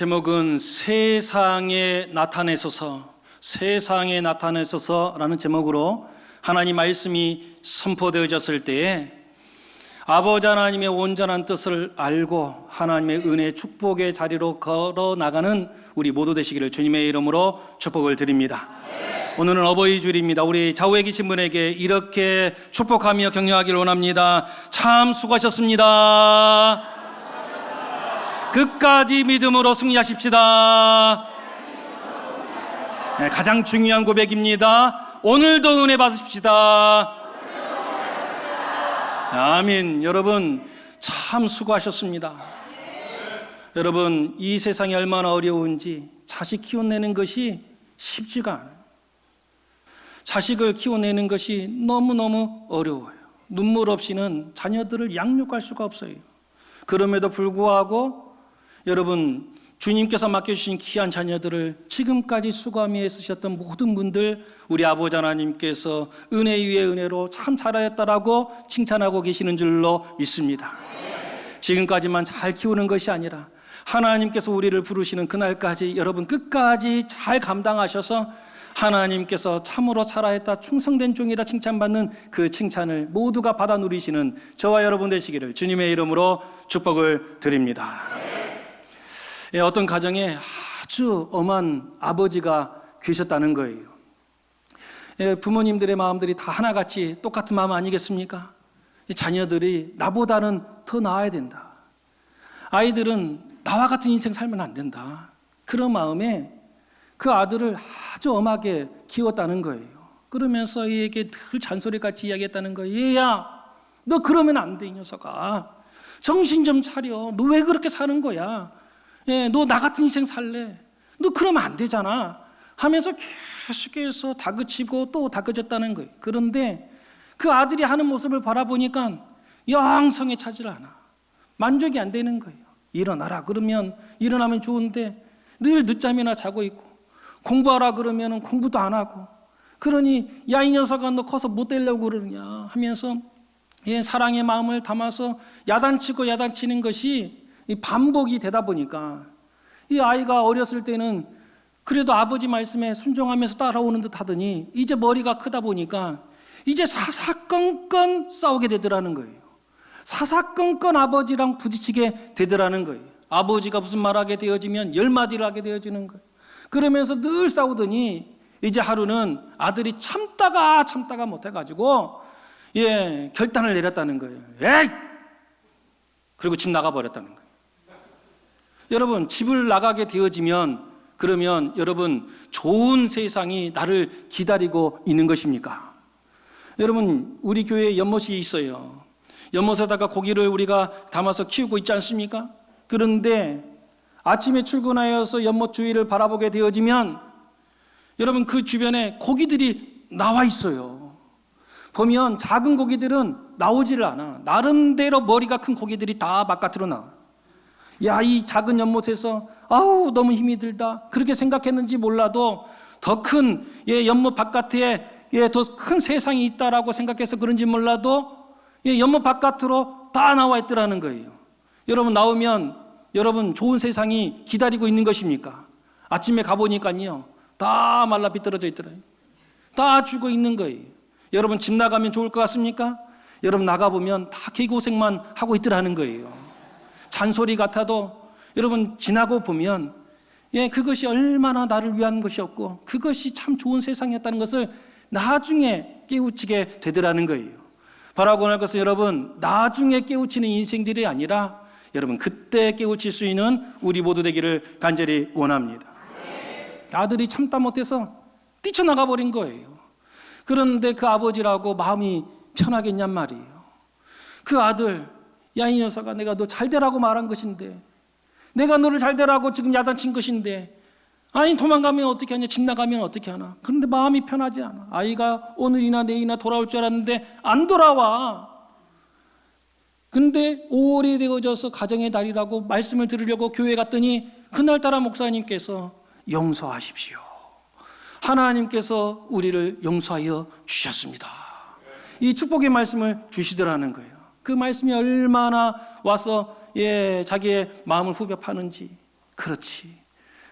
제목은 세상에 나타내소서라는 제목으로 하나님 말씀이 선포되어졌을 때에 아버지 하나님의 온전한 뜻을 알고 하나님의 은혜 축복의 자리로 걸어 나가는 우리 모두 되시기를 주님의 이름으로 축복을 드립니다. 오늘은 어버이 주일입니다. 우리 좌우에 계신 분에게 이렇게 축복하며 격려하기를 원합니다. 참 수고하셨습니다. 끝까지 믿음으로 승리하십시다. 네, 가장 중요한 고백입니다. 오늘도 은혜 받으십시다. 아멘. 여러분 참 수고하셨습니다. 여러분 이 세상이 얼마나 어려운지 자식 키워내는 것이 쉽지가 않아요. 자식을 키워내는 것이 너무너무 어려워요. 눈물 없이는 자녀들을 양육할 수가 없어요. 그럼에도 불구하고 여러분 주님께서 맡겨주신 귀한 자녀들을 지금까지 수고하며 애쓰셨던 모든 분들 우리 아버지 하나님께서 은혜 위에 은혜로 참 잘하였다라고 칭찬하고 계시는 줄로 믿습니다. 지금까지만 잘 키우는 것이 아니라 하나님께서 우리를 부르시는 그날까지 여러분 끝까지 잘 감당하셔서 하나님께서 참으로 살아있다 충성된 종이다 칭찬받는 그 칭찬을 모두가 받아 누리시는 저와 여러분 되시기를 주님의 이름으로 축복을 드립니다. 어떤 가정에 아주 엄한 아버지가 계셨다는 거예요. 부모님들의 마음들이 다 하나같이 똑같은 마음 아니겠습니까? 자녀들이 나보다는 더 나아야 된다. 아이들은 나와 같은 인생 살면 안 된다. 그런 마음에 그 아들을 아주 엄하게 키웠다는 거예요. 그러면서 얘에게 늘 잔소리같이 이야기했다는 거예요. 얘야, 너 그러면 안 돼, 이 녀석아. 정신 좀 차려. 너 왜 그렇게 사는 거야? 너 나 같은 인생 살래? 너 그러면 안 되잖아. 하면서 계속해서 다그치고 또 다그쳤다는 거예요. 그런데 그 아들이 하는 모습을 바라보니까 영 성에 차지를 않아. 만족이 안 되는 거예요. 일어나라 그러면 일어나면 좋은데 늘 늦잠이나 자고 있고 공부하라 그러면 공부도 안 하고 그러니 야 이 녀석아 너 커서 못 되려고 그러냐 하면서 사랑의 마음을 담아서 야단치는 것이 반복이 되다 보니까 이 아이가 어렸을 때는 그래도 아버지 말씀에 순종하면서 따라오는 듯 하더니 이제 머리가 크다 보니까 이제 사사건건 싸우게 되더라는 거예요. 사사건건 아버지랑 부딪히게 되더라는 거예요. 아버지가 무슨 말하게 되어지면 열마디를 하게 되어지는 거예요. 그러면서 늘 싸우더니 이제 하루는 아들이 참다가 못해가지고 결단을 내렸다는 거예요. 에이! 그리고 집 나가버렸다는 거예요. 여러분 집을 나가게 되어지면 그러면 여러분 좋은 세상이 나를 기다리고 있는 것입니까? 여러분 우리 교회에 연못이 있어요. 연못에다가 고기를 우리가 담아서 키우고 있지 않습니까? 그런데 아침에 출근하여서 연못 주위를 바라보게 되어지면 여러분 그 주변에 고기들이 나와 있어요. 보면 작은 고기들은 나오지를 않아. 나름대로 머리가 큰 고기들이 다 바깥으로 나와. 야, 이 작은 연못에서 아우 너무 힘이 들다 그렇게 생각했는지 몰라도 더 큰 연못 바깥에 더 큰 세상이 있다라고 생각해서 그런지 몰라도 연못 바깥으로 다 나와 있더라는 거예요. 여러분 나오면 여러분 좋은 세상이 기다리고 있는 것입니까? 아침에 가보니까요 다 말라 비떨어져 있더라고요. 다 죽어 있는 거예요. 여러분 집 나가면 좋을 것 같습니까? 여러분 나가보면 다 개고생만 하고 있더라는 거예요. 잔소리 같아도 여러분 지나고 보면 그것이 얼마나 나를 위한 것이었고 그것이 참 좋은 세상이었다는 것을 나중에 깨우치게 되더라는 거예요. 바라고 할 것은 여러분 나중에 깨우치는 인생들이 아니라 여러분 그때 깨우칠 수 있는 우리 모두 되기를 간절히 원합니다. 아들이 참다 못해서 뛰쳐나가 버린 거예요. 그런데 그 아버지라고 마음이 편하겠냔 말이에요. 그 아들 야 이 녀석아 내가 너 잘되라고 말한 것인데 내가 너를 잘되라고 지금 야단친 것인데 아니 도망가면 어떻게 하냐 집 나가면 어떻게 하나. 그런데 마음이 편하지 않아. 아이가 오늘이나 내일이나 돌아올 줄 알았는데 안 돌아와. 근데 5월이 되어져서 가정의 달이라고 말씀을 들으려고 교회 갔더니 그날따라 목사님께서 용서하십시오. 하나님께서 우리를 용서하여 주셨습니다. 이 축복의 말씀을 주시더라는 거예요. 그 말씀이 얼마나 와서 자기의 마음을 후벼 파는지 그렇지.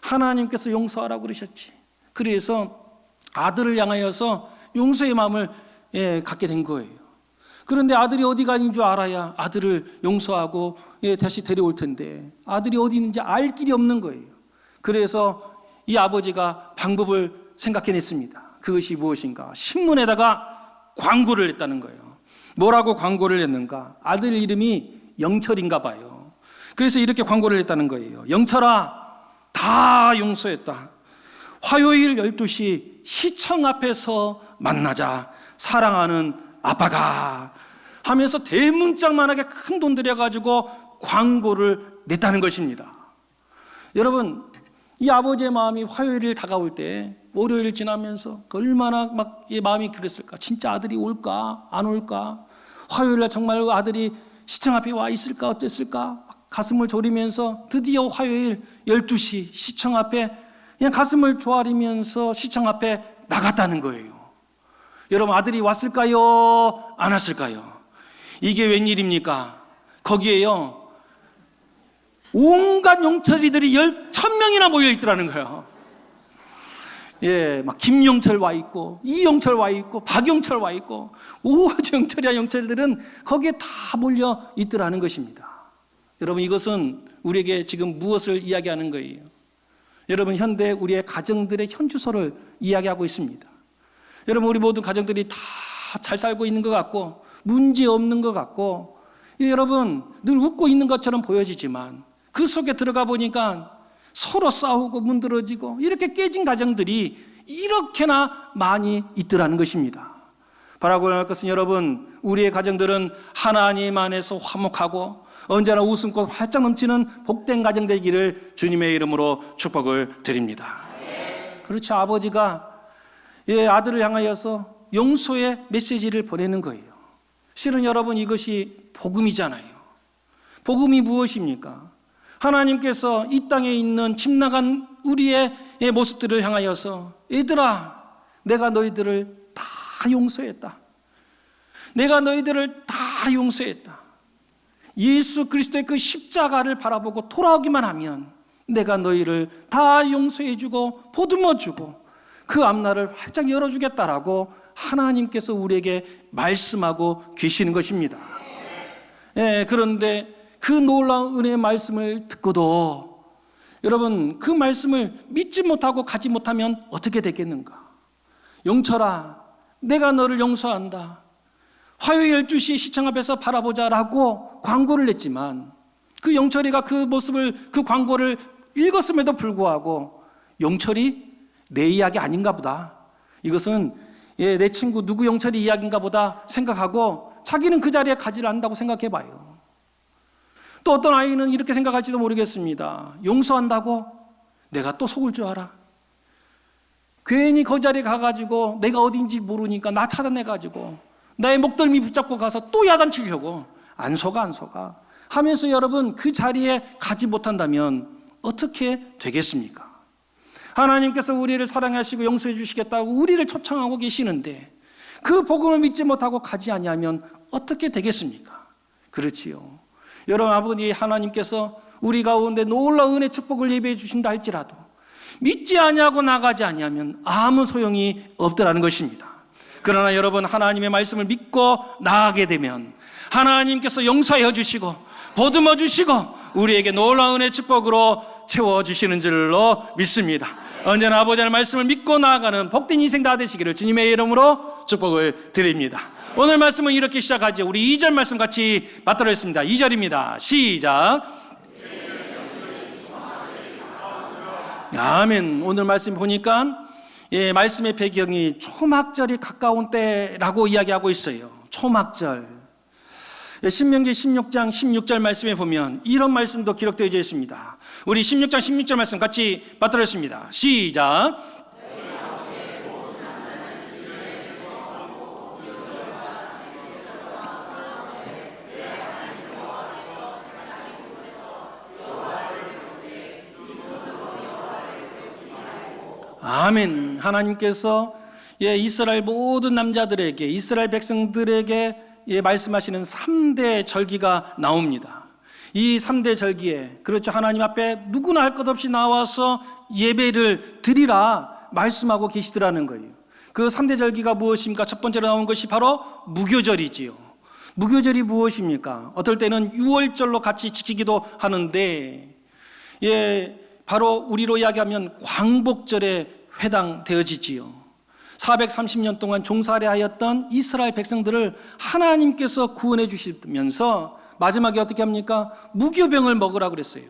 하나님께서 용서하라고 그러셨지. 그래서 아들을 향하여서 용서의 마음을 갖게 된 거예요. 그런데 아들이 어디 가는 줄 알아야 아들을 용서하고 다시 데려올 텐데 아들이 어디 있는지 알 길이 없는 거예요. 그래서 이 아버지가 방법을 생각해냈습니다. 그것이 무엇인가? 신문에다가 광고를 냈다는 거예요. 뭐라고 광고를 냈는가? 아들 이름이 영철인가 봐요. 그래서 이렇게 광고를 냈다는 거예요. 영철아, 다 용서했다. 화요일 12시 시청 앞에서 만나자. 사랑하는 아빠가. 하면서 대문짝만하게 큰 돈 들여가지고 광고를 냈다는 것입니다. 여러분, 이 아버지의 마음이 화요일이 다가올 때, 월요일 지나면서 얼마나 막 이 마음이 그랬을까? 진짜 아들이 올까? 안 올까? 화요일날 정말 아들이 시청 앞에 와 있을까? 어땠을까? 가슴을 졸이면서 드디어 화요일 12시 시청 앞에 그냥 가슴을 조아리면서 시청 앞에 나갔다는 거예요. 여러분, 아들이 왔을까요? 안 왔을까요? 이게 웬일입니까? 거기에요, 온갖 용철이들이 1000명이나 모여 있더라는 거예요. 막 김용철 와 있고, 이용철 와 있고, 박용철 와 있고, 오지 용철이야 용철들은 거기에 다 몰려 있더라는 것입니다. 여러분, 이것은 우리에게 지금 무엇을 이야기하는 거예요? 여러분, 현대 우리의 가정들의 현주소를 이야기하고 있습니다. 여러분, 우리 모든 가정들이 다 잘 살고 있는 것 같고 문제 없는 것 같고 여러분 늘 웃고 있는 것처럼 보여지지만 그 속에 들어가 보니까 서로 싸우고 문드러지고 이렇게 깨진 가정들이 이렇게나 많이 있더라는 것입니다. 바라고 할 것은 여러분, 우리의 가정들은 하나님 안에서 화목하고 언제나 웃음꽃 활짝 넘치는 복된 가정 되기를 주님의 이름으로 축복을 드립니다. 그렇죠. 아버지가 아들을 향하여서 용서의 메시지를 보내는 거예요. 실은 여러분, 이것이 복음이잖아요. 복음이 무엇입니까? 하나님께서 이 땅에 있는 집 나간 우리의 모습들을 향하여서 얘들아, 내가 너희들을 다 용서했다. 내가 너희들을 다 용서했다. 예수 그리스도의 그 십자가를 바라보고 돌아오기만 하면 내가 너희를 다 용서해주고 보듬어주고 그 앞날을 활짝 열어주겠다라고 하나님께서 우리에게 말씀하고 계시는 것입니다. 그런데 그 놀라운 은혜의 말씀을 듣고도 여러분, 그 말씀을 믿지 못하고 가지 못하면 어떻게 되겠는가? 용철아, 내가 너를 용서한다. 화요일 12시 시청 앞에서 바라보자라고 광고를 냈지만 그 영철이가 그 모습을, 그 광고를 읽었음에도 불구하고 영철이 내 이야기 아닌가 보다, 이것은 내 친구 누구 영철이 이야기인가 보다 생각하고 자기는 그 자리에 가지를 않는다고 생각해 봐요. 또 어떤 아이는 이렇게 생각할지도 모르겠습니다. 용서한다고? 내가 또 속을 줄 알아? 괜히 그 자리에 가가지고 내가 어딘지 모르니까 나 찾아내가지고 나의 목덜미 붙잡고 가서 또 야단치려고 안 속아 하면서 여러분, 그 자리에 가지 못한다면 어떻게 되겠습니까? 하나님께서 우리를 사랑하시고 용서해 주시겠다고 우리를 초청하고 계시는데 그 복음을 믿지 못하고 가지 아니하면 어떻게 되겠습니까? 그렇지요. 여러분, 아버지 하나님께서 우리 가운데 놀라운 은혜 축복을 예배해 주신다 할지라도 믿지 아니하고 나가지 아니하면 아무 소용이 없더라는 것입니다. 그러나 여러분, 하나님의 말씀을 믿고 나아가게 되면 하나님께서 용서해 주시고 보듬어 주시고 우리에게 놀라운 은혜 축복으로 채워주시는 줄로 믿습니다. 언제나 아버지의 말씀을 믿고 나아가는 복된 인생 다 되시기를 주님의 이름으로 축복을 드립니다. 오늘 말씀은 이렇게 시작하죠. 우리 2절 말씀 같이 받도록 하겠습니다. 2절입니다. 시작. 아멘. 오늘 말씀 보니까 말씀의 배경이 초막절이 가까운 때라고 이야기하고 있어요. 초막절. 신명기 16장 16절 말씀에 보면 이런 말씀도 기록되어 있습니다. 우리 16장 16절 말씀 같이 받도록 하겠습니다. 시작. 아멘. 하나님께서 이스라엘 모든 남자들에게, 이스라엘 백성들에게 말씀하시는 3대 절기가 나옵니다. 이 3대 절기에, 그렇죠, 하나님 앞에 누구나 할 것 없이 나와서 예배를 드리라 말씀하고 계시더라는 거예요. 그 3대 절기가 무엇입니까? 첫 번째로 나온 것이 바로 무교절이지요. 무교절이 무엇입니까? 어떨 때는 유월절로 같이 지키기도 하는데, 바로 우리로 이야기하면 광복절에 해당되어지지요. 430년 동안 종살이하였던 이스라엘 백성들을 하나님께서 구원해 주시면서 마지막에 어떻게 합니까? 무교병을 먹으라고 그랬어요.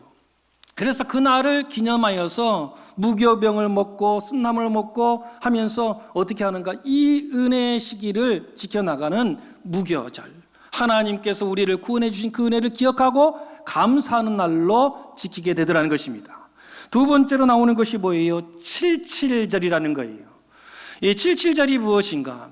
그래서 그날을 기념하여서 무교병을 먹고 쓴나물을 먹고 하면서 어떻게 하는가? 이 은혜의 시기를 지켜나가는 무교절, 하나님께서 우리를 구원해 주신 그 은혜를 기억하고 감사하는 날로 지키게 되더라는 것입니다. 두 번째로 나오는 것이 뭐예요? 칠칠절이라는 거예요. 이 칠칠절이 무엇인가?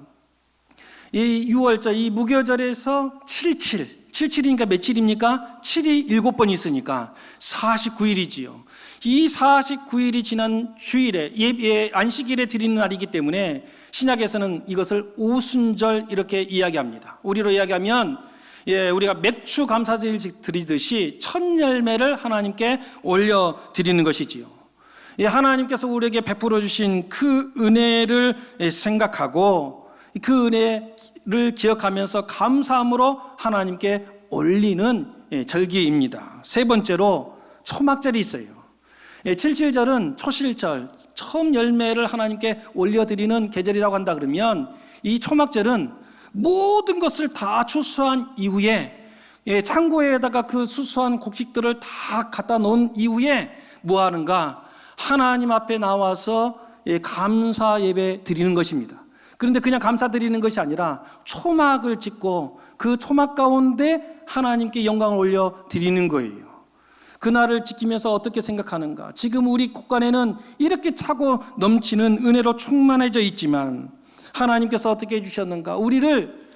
이 6월절, 이 무교절에서 77이니까 며칠입니까? 7이 7번 있으니까 49일이지요. 이 49일이 지난 주일에, 안식일에 드리는 날이기 때문에 신약에서는 이것을 오순절 이렇게 이야기합니다. 우리로 이야기하면 우리가 맥주 감사제를 드리듯이 첫 열매를 하나님께 올려드리는 것이지요. 하나님께서 우리에게 베풀어 주신 그 은혜를 생각하고 그 은혜를 기억하면서 감사함으로 하나님께 올리는 절기입니다. 세 번째로 초막절이 있어요. 77절은 초실절, 처음 열매를 하나님께 올려드리는 계절이라고 한다 그러면, 이 초막절은 모든 것을 다 추수한 이후에, 창고에다가 그 수수한 곡식들을 다 갖다 놓은 이후에 뭐 하는가? 하나님 앞에 나와서 감사 예배 드리는 것입니다. 그런데 그냥 감사 드리는 것이 아니라 초막을 짓고 그 초막 가운데 하나님께 영광을 올려 드리는 거예요. 그날을 지키면서 어떻게 생각하는가? 지금 우리 곳간에는 이렇게 차고 넘치는 은혜로 충만해져 있지만 하나님께서 어떻게 해주셨는가? 우리를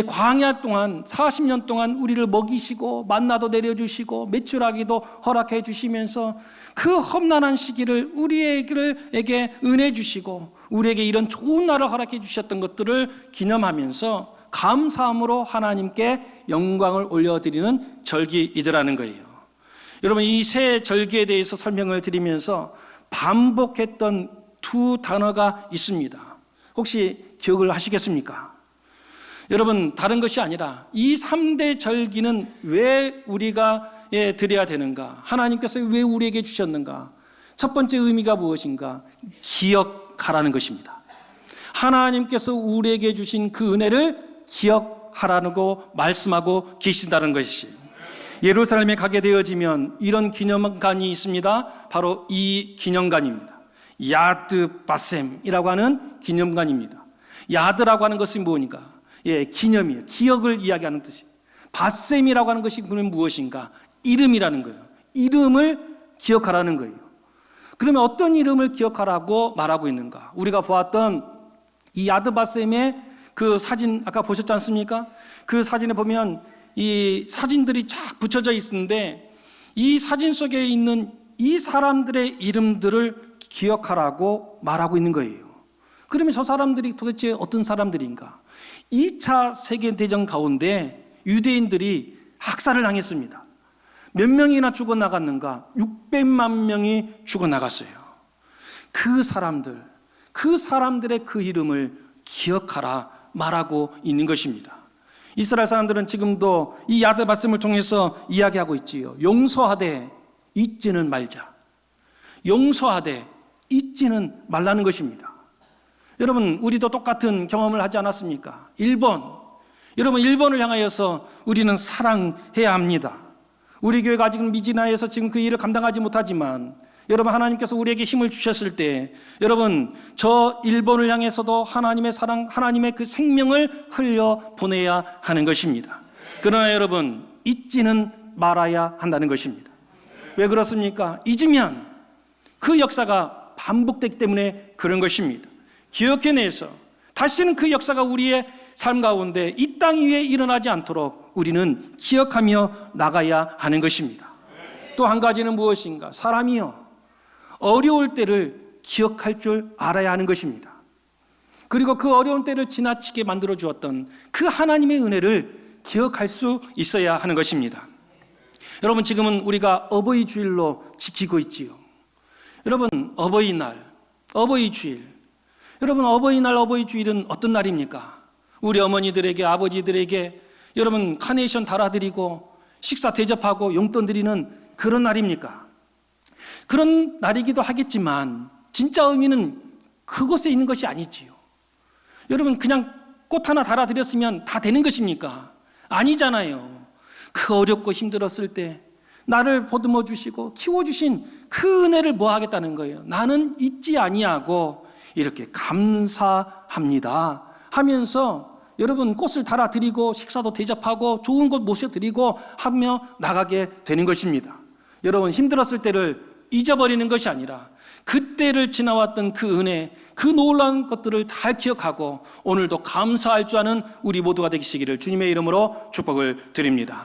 광야 동안 40년 동안 우리를 먹이시고 만나도 내려주시고 매출하기도 허락해 주시면서 그 험난한 시기를 우리에게 은혜 주시고 우리에게 이런 좋은 날을 허락해 주셨던 것들을 기념하면서 감사함으로 하나님께 영광을 올려드리는 절기이더라는 거예요. 여러분, 이 세 절기에 대해서 설명을 드리면서 반복했던 두 단어가 있습니다. 혹시 기억을 하시겠습니까? 여러분, 다른 것이 아니라 이 3대 절기는 왜 우리가 드려야 되는가? 하나님께서 왜 우리에게 주셨는가? 첫 번째 의미가 무엇인가? 기억하라는 것입니다. 하나님께서 우리에게 주신 그 은혜를 기억하라고 말씀하고 계신다는 것이, 예루살렘에 가게 되어지면 이런 기념관이 있습니다. 바로 이 기념관입니다. 야드 바셈이라고 하는 기념관입니다. 야드라고 하는 것이 뭐니까? 기념이에요. 기억을 이야기하는 뜻이에요. 바셈이라고 하는 것이 무엇인가? 이름이라는 거예요. 이름을 기억하라는 거예요. 그러면 어떤 이름을 기억하라고 말하고 있는가? 우리가 보았던 이 야드 바셈의 그 사진 아까 보셨지 않습니까? 그 사진에 보면 이 사진들이 쫙 붙여져 있는데 이 사진 속에 있는 이 사람들의 이름들을 기억하라고 말하고 있는 거예요. 그러면 저 사람들이 도대체 어떤 사람들인가? 2차 세계대전 가운데 유대인들이 학살을 당했습니다. 몇 명이나 죽어나갔는가? 600만 명이 죽어나갔어요. 그 사람들의 그 이름을 기억하라 말하고 있는 것입니다. 이스라엘 사람들은 지금도 이 야드 말씀을 통해서 이야기하고 있지요. 용서하되 잊지는 말자. 용서하되 잊지는 말라는 것입니다. 여러분, 우리도 똑같은 경험을 하지 않았습니까? 여러분, 일본을 향하여서 우리는 사랑해야 합니다. 우리 교회가 아직은 미진하여서 지금 그 일을 감당하지 못하지만, 여러분, 하나님께서 우리에게 힘을 주셨을 때 여러분, 저 일본을 향해서도 하나님의 사랑, 하나님의 그 생명을 흘려 보내야 하는 것입니다. 그러나 여러분, 잊지는 말아야 한다는 것입니다. 왜 그렇습니까? 잊으면 그 역사가 반복되기 때문에 그런 것입니다. 기억해내서 다시는 그 역사가 우리의 삶 가운데 이 땅 위에 일어나지 않도록 우리는 기억하며 나가야 하는 것입니다. 또 한 가지는 무엇인가? 사람이요, 어려울 때를 기억할 줄 알아야 하는 것입니다. 그리고 그 어려운 때를 지나치게 만들어 주었던 그 하나님의 은혜를 기억할 수 있어야 하는 것입니다. 여러분, 지금은 우리가 어버이 주일로 지키고 있지요. 여러분, 어버이날, 어버이 주일. 여러분, 어버이날, 어버이 주일은 어떤 날입니까? 우리 어머니들에게, 아버지들에게 여러분 카네이션 달아드리고 식사 대접하고 용돈 드리는 그런 날입니까? 그런 날이기도 하겠지만 진짜 의미는 그곳에 있는 것이 아니지요. 여러분, 그냥 꽃 하나 달아드렸으면 다 되는 것입니까? 아니잖아요. 그 어렵고 힘들었을 때 나를 보듬어 주시고 키워주신 그 은혜를 뭐 하겠다는 거예요? 나는 잊지 아니하고 이렇게 감사합니다 하면서 여러분 꽃을 달아드리고 식사도 대접하고 좋은 곳 모셔드리고 하며 나가게 되는 것입니다. 여러분, 힘들었을 때를 잊어버리는 것이 아니라 그때를 지나왔던 그 은혜, 그 놀라운 것들을 다 기억하고 오늘도 감사할 줄 아는 우리 모두가 되시기를 주님의 이름으로 축복을 드립니다.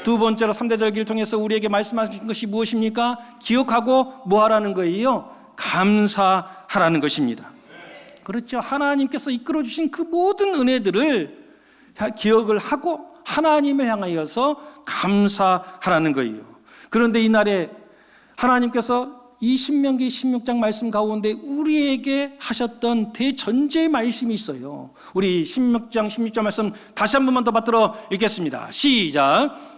두 번째로 3대 절기를 통해서 우리에게 말씀하신 것이 무엇입니까? 기억하고 뭐 하라는 거예요? 감사하라는 것입니다. 그렇죠. 하나님께서 이끌어 주신 그 모든 은혜들을 기억을 하고 하나님을 향하여서 감사하라는 거예요. 그런데 이날에 하나님께서 이 신명기 16장 말씀 가운데 우리에게 하셨던 대전제 말씀이 있어요. 우리 16장 말씀 다시 한 번만 더 받들어 읽겠습니다. 시작.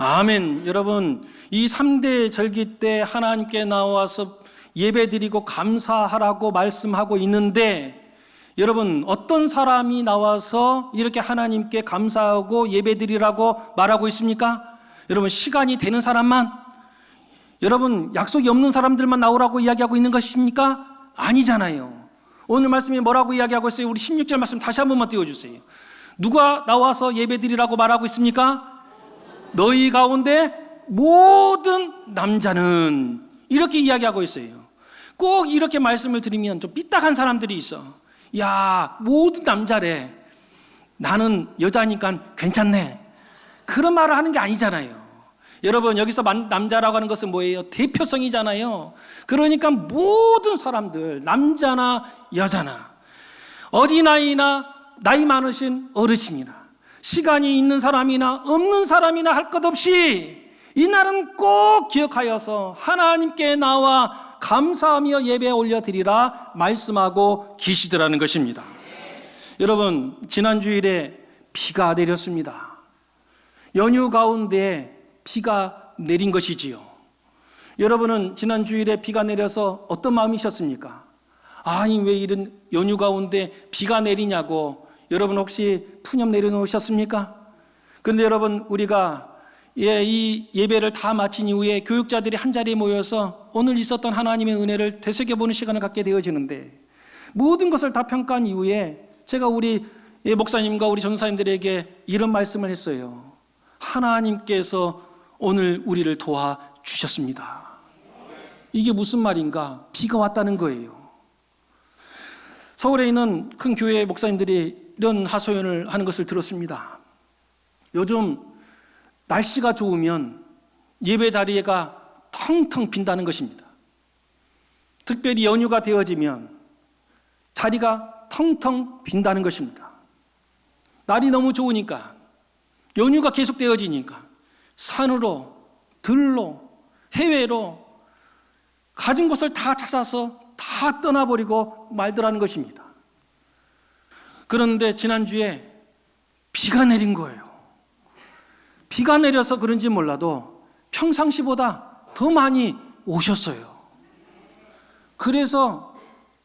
아멘. 여러분, 이 3대 절기 때 하나님께 나와서 예배드리고 감사하라고 말씀하고 있는데, 여러분, 어떤 사람이 나와서 이렇게 하나님께 감사하고 예배드리라고 말하고 있습니까? 여러분, 시간이 되는 사람만, 여러분, 약속이 없는 사람들만 나오라고 이야기하고 있는 것입니까? 아니잖아요. 오늘 말씀이 뭐라고 이야기하고 있어요? 우리 16절 말씀 다시 한 번만 띄워주세요. 누가 나와서 예배드리라고 말하고 있습니까? 너희 가운데 모든 남자는, 이렇게 이야기하고 있어요. 꼭 이렇게 말씀을 드리면 좀 삐딱한 사람들이 있어. 야, 모든 남자래. 나는 여자니까 괜찮네. 그런 말을 하는 게 아니잖아요. 여러분, 여기서 남자라고 하는 것은 뭐예요? 대표성이잖아요. 그러니까 모든 사람들, 남자나 여자나, 어린아이나 나이 많으신 어르신이나, 시간이 있는 사람이나 없는 사람이나 할 것 없이 이날은 꼭 기억하여서 하나님께 나와 감사하며 예배 올려드리라 말씀하고 계시더라는 것입니다. 여러분, 지난 주일에 비가 내렸습니다. 연휴 가운데 비가 내린 것이지요. 여러분은 지난 주일에 비가 내려서 어떤 마음이셨습니까? 아니, 왜 이런 연휴 가운데 비가 내리냐고 여러분 혹시 푸념 내려놓으셨습니까? 그런데 여러분, 우리가 이 예배를 다 마친 이후에 교육자들이 한자리에 모여서 오늘 있었던 하나님의 은혜를 되새겨보는 시간을 갖게 되어지는데, 모든 것을 다 평가한 이후에 제가 우리 목사님과 우리 전사님들에게 이런 말씀을 했어요. 하나님께서 오늘 우리를 도와주셨습니다. 이게 무슨 말인가? 비가 왔다는 거예요. 서울에 있는 큰 교회 목사님들이 이런 하소연을 하는 것을 들었습니다. 요즘 날씨가 좋으면 예배 자리가 텅텅 빈다는 것입니다. 특별히 연휴가 되어지면 자리가 텅텅 빈다는 것입니다. 날이 너무 좋으니까, 연휴가 계속 되어지니까 산으로, 들로, 해외로 가진 곳을 다 찾아서 다 떠나버리고 말더라는 것입니다. 그런데 지난주에 비가 내린 거예요. 비가 내려서 그런지 몰라도 평상시보다 더 많이 오셨어요. 그래서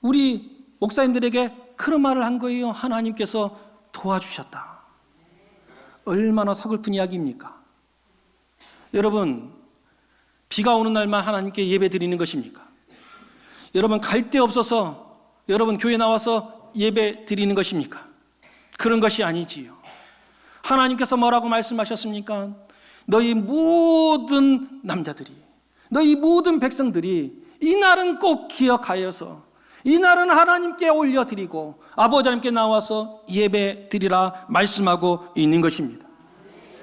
우리 목사님들에게 그런 말을 한 거예요. 하나님께서 도와주셨다. 얼마나 서글픈 이야기입니까? 여러분, 비가 오는 날만 하나님께 예배 드리는 것입니까? 여러분, 갈 데 없어서 여러분 교회 나와서 예배 드리는 것입니까? 그런 것이 아니지요. 하나님께서 뭐라고 말씀하셨습니까? 너희 모든 남자들이, 너희 모든 백성들이 이 날은 꼭 기억하여서 이 날은 하나님께 올려드리고 아버지 하나님께 나와서 예배 드리라 말씀하고 있는 것입니다.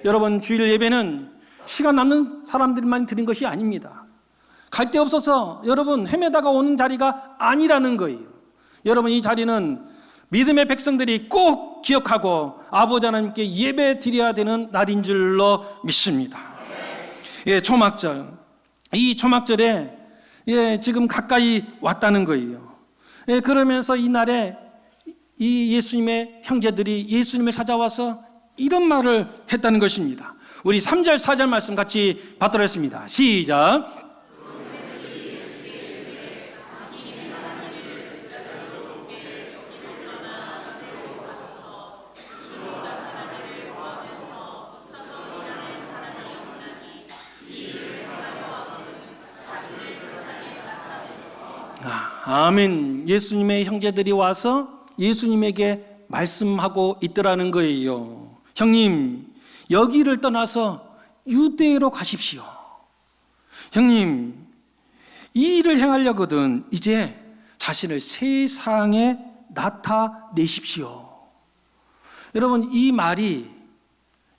여러분, 주일 예배는 시간 남는 사람들만 드린 것이 아닙니다. 갈 데 없어서 여러분 헤매다가 오는 자리가 아니라는 거예요. 여러분 이 자리는 믿음의 백성들이 꼭 기억하고 아버지 하나님께 예배 드려야 되는 날인 줄로 믿습니다. 초막절. 이 초막절에 지금 가까이 왔다는 거예요. 그러면서 이 날에 이 예수님의 형제들이 예수님을 찾아와서 이런 말을 했다는 것입니다. 우리 3절 4절 말씀 같이 받도록 하겠습니다. 시작. 아멘. 예수님의 형제들이 와서 예수님에게 말씀하고 있더라는 거예요. 형님, 여기를 떠나서 유대로 가십시오. 형님, 이 일을 행하려거든 이제 자신을 세상에 나타내십시오. 여러분, 이 말이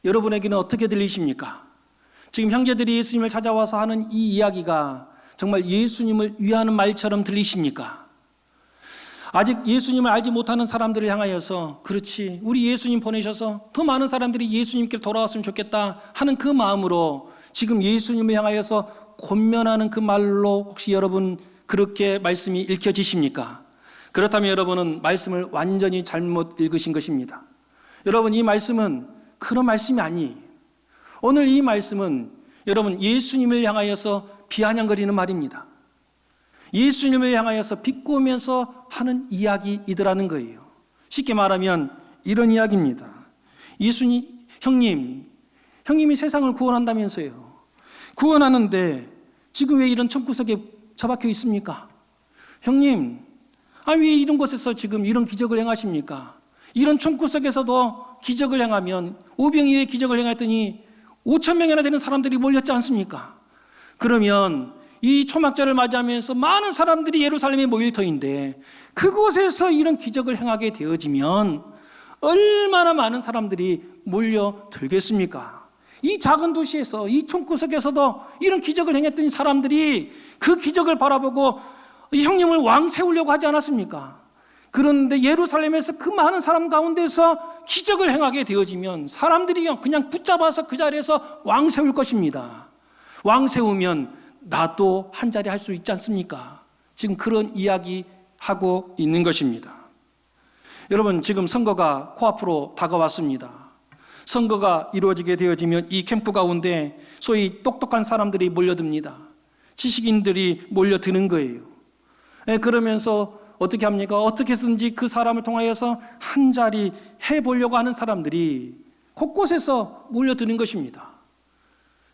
여러분에게는 어떻게 들리십니까? 지금 형제들이 예수님을 찾아와서 하는 이 이야기가 정말 예수님을 위하는 말처럼 들리십니까? 아직 예수님을 알지 못하는 사람들을 향하여서 그렇지, 우리 예수님 보내셔서 더 많은 사람들이 예수님께 돌아왔으면 좋겠다 하는 그 마음으로 지금 예수님을 향하여서 권면하는 그 말로 혹시 여러분 그렇게 말씀이 읽혀지십니까? 그렇다면 여러분은 말씀을 완전히 잘못 읽으신 것입니다. 여러분, 이 말씀은 그런 말씀이 아니에요. 오늘 이 말씀은 여러분 예수님을 향하여서 비아냥거리는 말입니다. 예수님을 향하여서 비꼬면서 하는 이야기이더라는 거예요. 쉽게 말하면 이런 이야기입니다. 예수님, 형님이 세상을 구원한다면서요. 구원하는데 지금 왜 이런 천구석에 처박혀 있습니까? 형님, 왜 이런 곳에서 지금 이런 기적을 행하십니까? 이런 천구석에서도 기적을 행하면 오병이어의 기적을 행했더니 5,000명이나 되는 사람들이 몰렸지 않습니까? 그러면 이 초막절을 맞이하면서 많은 사람들이 예루살렘에 모일 터인데 그곳에서 이런 기적을 행하게 되어지면 얼마나 많은 사람들이 몰려들겠습니까? 이 작은 도시에서 이 촌구석에서도 이런 기적을 행했던 사람들이 그 기적을 바라보고 이 형님을 왕 세우려고 하지 않았습니까? 그런데 예루살렘에서 그 많은 사람 가운데서 기적을 행하게 되어지면 사람들이 그냥 붙잡아서 그 자리에서 왕 세울 것입니다. 왕 세우면 나도 한 자리 할 수 있지 않습니까? 지금 그런 이야기 하고 있는 것입니다. 여러분, 지금 선거가 코앞으로 다가왔습니다. 선거가 이루어지게 되어지면 이 캠프 가운데 소위 똑똑한 사람들이 몰려듭니다. 지식인들이 몰려드는 거예요. 그러면서 어떻게 합니까? 어떻게 해서든지 그 사람을 통하여서 한 자리 해보려고 하는 사람들이 곳곳에서 몰려드는 것입니다.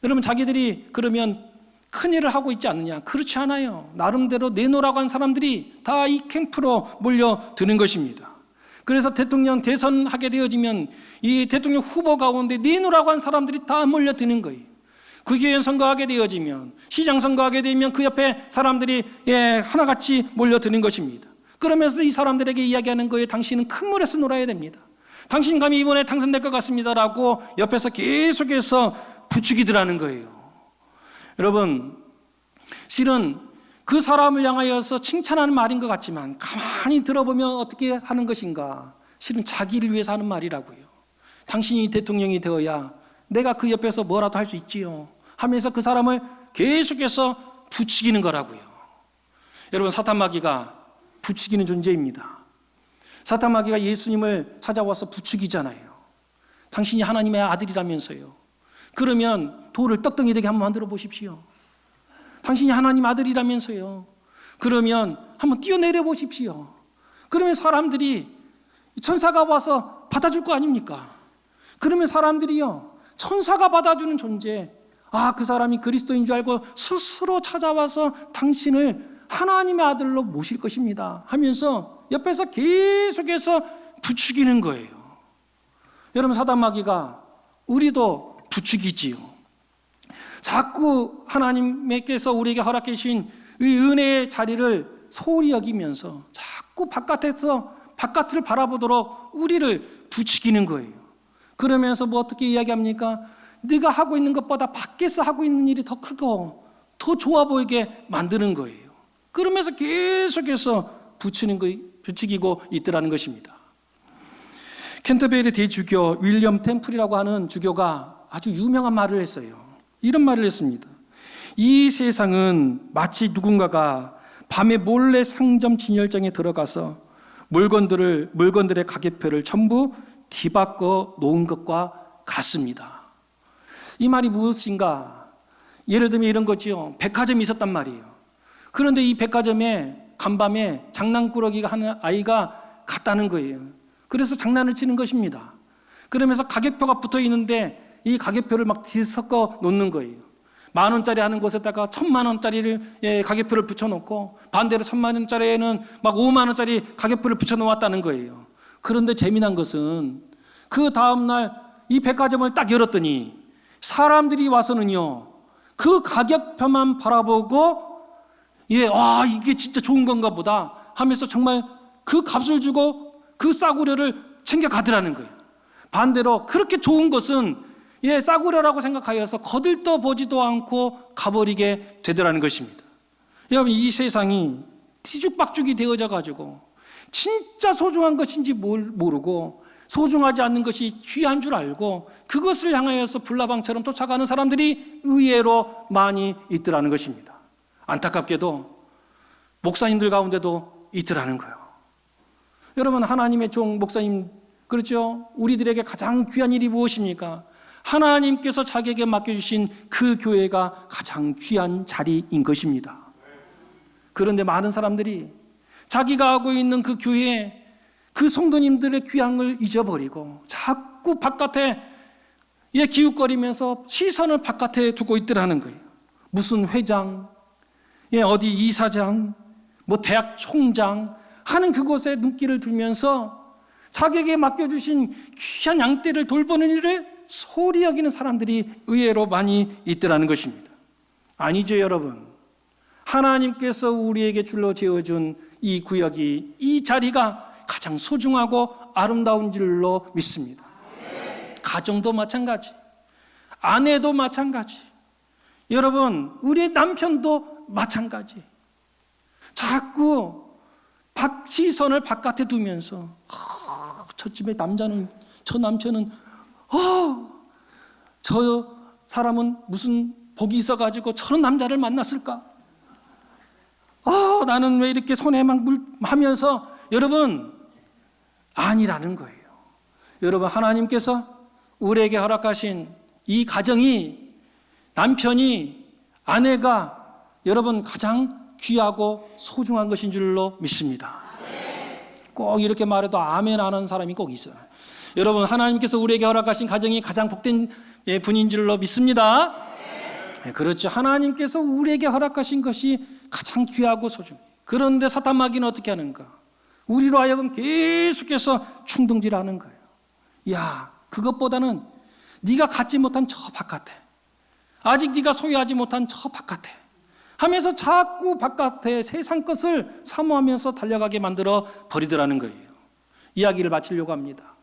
여러분, 자기들이 그러면 큰일을 하고 있지 않느냐? 그렇지 않아요. 나름대로 내놓으라고 한 사람들이 다 이 캠프로 몰려드는 것입니다. 그래서 대통령 대선하게 되어지면 이 대통령 후보 가운데 내놓으라고 한 사람들이 다 몰려드는 거예요. 국회의원 선거하게 되어지면, 시장 선거하게 되면 그 옆에 사람들이 하나같이 몰려드는 것입니다. 그러면서 이 사람들에게 이야기하는 거예요. 당신은 큰 물에서 놀아야 됩니다. 당신 감히 이번에 당선될 것 같습니다라고 옆에서 계속해서 부추기더라는 거예요. 여러분, 실은 그 사람을 향하여서 칭찬하는 말인 것 같지만 가만히 들어보면 어떻게 하는 것인가? 실은 자기를 위해서 하는 말이라고요. 당신이 대통령이 되어야 내가 그 옆에서 뭐라도 할 수 있지요 하면서 그 사람을 계속해서 부추기는 거라고요. 여러분, 사탄마귀가 부추기는 존재입니다. 사탄마귀가 예수님을 찾아와서 부추기잖아요. 당신이 하나님의 아들이라면서요. 그러면 돌을 떡덩이 되게 한번 만들어 보십시오. 당신이 하나님 아들이라면서요. 그러면 한번 뛰어내려 보십시오. 그러면 사람들이 천사가 와서 받아줄 거 아닙니까? 그러면 사람들이요, 천사가 받아주는 존재, 그 사람이 그리스도인 줄 알고 스스로 찾아와서 당신을 하나님의 아들로 모실 것입니다 하면서 옆에서 계속해서 부추기는 거예요. 여러분, 사단마귀가 우리도 부추기지요. 자꾸 하나님께서 우리에게 허락해 주신 이 은혜의 자리를 소홀히 여기면서 자꾸 바깥을 바라보도록 우리를 부추기는 거예요. 그러면서 뭐 어떻게 이야기합니까? 네가 하고 있는 것보다 밖에서 하고 있는 일이 더 크고 더 좋아 보이게 만드는 거예요. 그러면서 계속해서 부추기고 있더라는 것입니다. 캔터베리 대주교 윌리엄 템플이라고 하는 주교가 아주 유명한 말을 했어요. 이런 말을 했습니다. 이 세상은 마치 누군가가 밤에 몰래 상점 진열장에 들어가서 물건들의 가격표를 전부 뒤바꿔 놓은 것과 같습니다. 이 말이 무엇인가? 예를 들면 이런 거죠. 백화점이 있었단 말이에요. 그런데 이 백화점에 간밤에 장난꾸러기가 하는 아이가 갔다는 거예요. 그래서 장난을 치는 것입니다. 그러면서 가격표가 붙어 있는데 이 가격표를 막 뒤섞어 놓는 거예요. 10,000원짜리 하는 곳에다가 1,000,000원짜리를 가격표를 붙여놓고 반대로 1,000,000원짜리에는 막 50,000원짜리 가격표를 붙여놓았다는 거예요. 그런데 재미난 것은 그 다음날 이 백화점을 딱 열었더니 사람들이 와서는요, 그 가격표만 바라보고 이게 진짜 좋은 건가 보다 하면서 정말 그 값을 주고 그 싸구려를 챙겨가더라는 거예요. 반대로 그렇게 좋은 것은 싸구려라고 생각하여서 거들떠 보지도 않고 가버리게 되더라는 것입니다. 여러분, 이 세상이 뒤죽박죽이 되어져 가지고 진짜 소중한 것인지 모르고 소중하지 않는 것이 귀한 줄 알고 그것을 향하여서 불나방처럼 쫓아가는 사람들이 의외로 많이 있더라는 것입니다. 안타깝게도 목사님들 가운데도 있더라는 거예요. 여러분, 하나님의 종 목사님, 그렇죠? 우리들에게 가장 귀한 일이 무엇입니까? 하나님께서 자기에게 맡겨주신 그 교회가 가장 귀한 자리인 것입니다. 그런데 많은 사람들이 자기가 하고 있는 그 교회, 그 성도님들의 귀함을 잊어버리고 자꾸 바깥에 기웃거리면서 시선을 바깥에 두고 있더라는 거예요. 무슨 회장, 어디 이사장, 대학 총장 하는 그곳에 눈길을 두면서 자기에게 맡겨주신 귀한 양떼를 돌보는 일을 소홀히 여기는 사람들이 의외로 많이 있더라는 것입니다. 아니죠, 여러분. 하나님께서 우리에게 줄로 지어준 이 구역이, 이 자리가 가장 소중하고 아름다운 줄로 믿습니다. 가정도 마찬가지, 아내도 마찬가지, 여러분, 우리의 남편도 마찬가지. 자꾸 시선을 바깥에 두면서 저 집의 남자는, 저 남편은 저 사람은 무슨 복이 있어가지고 저런 남자를 만났을까? 나는 왜 이렇게 손에 막 하면서, 여러분, 아니라는 거예요. 여러분, 하나님께서 우리에게 허락하신 이 가정이, 남편이, 아내가 여러분 가장 귀하고 소중한 것인 줄로 믿습니다. 꼭 이렇게 말해도 아멘 안 하는 사람이 꼭 있어요. 여러분, 하나님께서 우리에게 허락하신 가정이 가장 복된 분인 줄로 믿습니다. 그렇죠. 하나님께서 우리에게 허락하신 것이 가장 귀하고 소중해요. 그런데 사탄 마귀는 어떻게 하는가? 우리로 하여금 계속해서 충동질하는 거예요. 그것보다는 네가 갖지 못한 저 바깥에, 아직 네가 소유하지 못한 저 바깥에 하면서 자꾸 바깥에 세상 것을 사모하면서 달려가게 만들어 버리더라는 거예요. 이야기를 마치려고 합니다.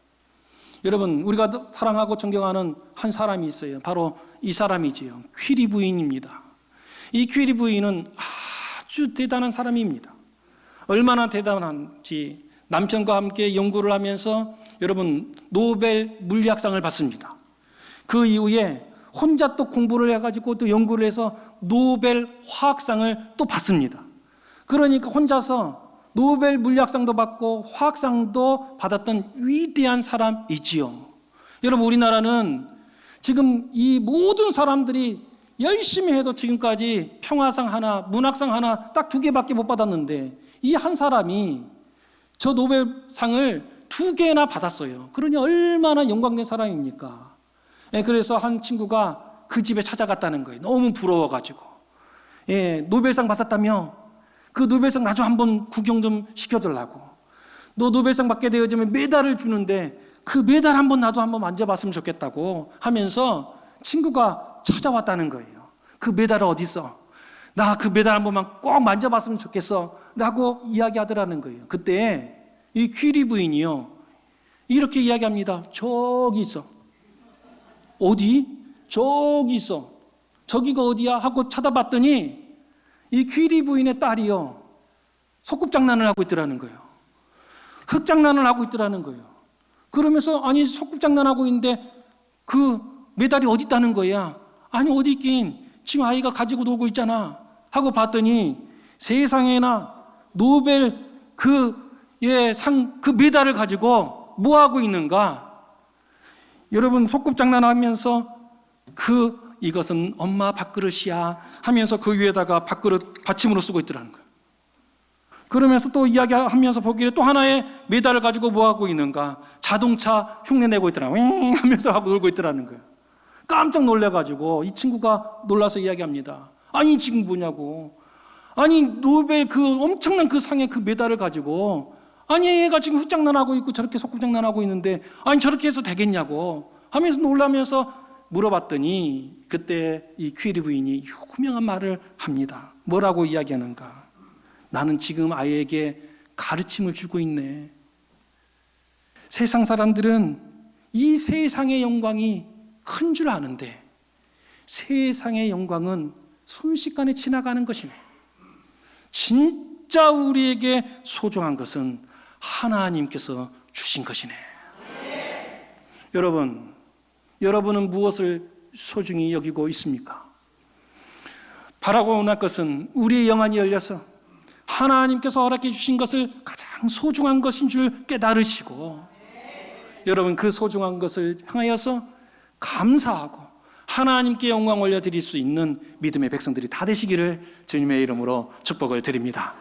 여러분, 우리가 사랑하고 존경하는 한 사람이 있어요. 바로 이 사람이지요. 퀴리 부인입니다. 이 퀴리 부인은 아주 대단한 사람입니다. 얼마나 대단한지 남편과 함께 연구를 하면서 여러분 노벨 물리학상을 받습니다. 그 이후에 혼자 또 공부를 해가지고 또 연구를 해서 노벨 화학상을 또 받습니다. 그러니까 혼자서 노벨 물리학상도 받고 화학상도 받았던 위대한 사람이지요. 여러분, 우리나라는 지금 이 모든 사람들이 열심히 해도 지금까지 평화상 하나, 문학상 하나 딱 2개밖에 못 받았는데 이 한 사람이 저 노벨상을 2개나 받았어요. 그러니 얼마나 영광된 사람입니까? 그래서 한 친구가 그 집에 찾아갔다는 거예요. 너무 부러워가지고. 노벨상 받았다며? 그 노벨상 나 좀 한번 구경 좀 시켜달라고. 너 노벨상 받게 되어지면 메달을 주는데 그 메달 나도 한번 만져봤으면 좋겠다고 하면서 친구가 찾아왔다는 거예요. 그 메달은 어디 있어? 나 그 메달 한 번만 꼭 만져봤으면 좋겠어 라고 이야기하더라는 거예요. 그때 이 퀴리 부인이요, 이렇게 이야기합니다. 저기 있어. 어디? 저기 있어. 저기가 어디야? 하고 찾아봤더니 이 귀리 부인의 딸이요, 소꿉장난을 하고 있더라는 거예요. 흙장난을 하고 있더라는 거예요. 그러면서 아니 소꿉장난하고 있는데 그 메달이 어디 있다는 거야? 아니 어디 있긴, 지금 아이가 가지고 놀고 있잖아 하고 봤더니 세상에나 노벨 그 메달을 가지고 뭐 하고 있는가? 여러분, 소꿉장난하면서 이것은 엄마 밥그릇이야 하면서 그 위에다가 밥그릇 받침으로 쓰고 있더라는 거예요. 그러면서 또 이야기하면서 보기에 또 하나의 메달을 가지고 뭐 하고 있는가? 자동차 흉내 내고 있더라. 윙 하면서 하고 놀고 있더라는 거예요. 깜짝 놀래가지고 이 친구가 놀라서 이야기합니다. 아니 지금 뭐냐고. 아니 노벨 그 엄청난 그 상의 그 메달을 가지고, 아니 얘가 지금 흙장난하고 있고 저렇게 소꿉장난하고 있는데 아니 저렇게 해서 되겠냐고 하면서 놀라면서 물어봤더니 그때 이 퀴리 부인이 유명한 말을 합니다. 뭐라고 이야기하는가? 나는 지금 아이에게 가르침을 주고 있네. 세상 사람들은 이 세상의 영광이 큰 줄 아는데 세상의 영광은 순식간에 지나가는 것이네. 진짜 우리에게 소중한 것은 하나님께서 주신 것이네. 여러분은 무엇을 소중히 여기고 있습니까? 바라고 원할 것은 우리의 영안이 열려서 하나님께서 허락해 주신 것을 가장 소중한 것인 줄 깨달으시고, 여러분 그 소중한 것을 향하여서 감사하고 하나님께 영광 올려드릴 수 있는 믿음의 백성들이 다 되시기를 주님의 이름으로 축복을 드립니다.